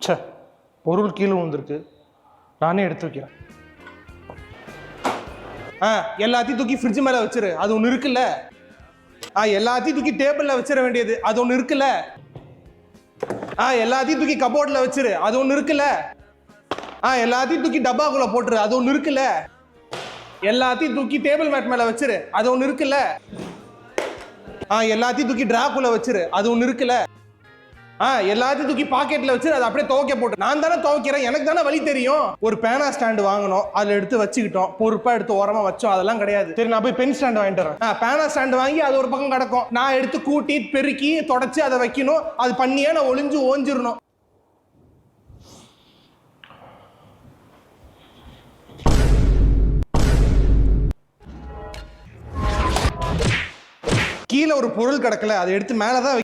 ச்சே, பொருள் கீழே விழுந்திருக்கு, நானே எடுத்து வைக்கிறேன். எல்லாத்தையும் தூக்கி ஃப்ரிட்ஜ் மேல வச்சிரு, அது ஒன்று இருக்குல்ல. எல்லாத்தையும் தூக்கி டேபிள்ல வச்சிட வேண்டியது, அது ஒன்று இருக்குல்ல. எல்லாத்தையும் தூக்கி கபோர்ட்ல வச்சிரு, அது ஒன்று இருக்குல்ல. எல்லாத்தையும் தூக்கி டப்பாக்குள்ள போட்டுரு, அது ஒன்று இருக்குல்ல. எல்லாத்தையும் தூக்கி டேபிள் மேட் மேல வச்சிரு, அது ஒன்று இருக்குல்ல. எல்லாத்தையும் தூக்கி டிராக்குள்ள வச்சிரு, அது ஒன்று இருக்குல்ல. எல்லாத்தையும் தூக்கி பாக்கெட்ல வச்சு அதை அப்படியே துவைக்க போட்டு. நான் தானே துவைக்கிறேன், எனக்கு தானே வழி தெரியும். ஒரு பேனா ஸ்டாண்டு வாங்கணும், அதில் எடுத்து வச்சுக்கிட்டோம், பொறுப்பா எடுத்து ஓரமா வச்சோம், அதெல்லாம் கிடையாது. சரி, நான் போய் பென் ஸ்டாண்டு வாங்கிட்டு வரேன். பேனா ஸ்டாண்டு வாங்கி அது ஒரு பக்கம் கிடக்கும், நான் எடுத்து கூட்டி பெருக்கி தொடச்சி அதை வைக்கணும். அது பண்ணியே நான் ஒளிஞ்சு ஓஞ்சிடணும். கீழே ஒரு பொருள் கிடக்கல, அதை எடுத்து மேலதான்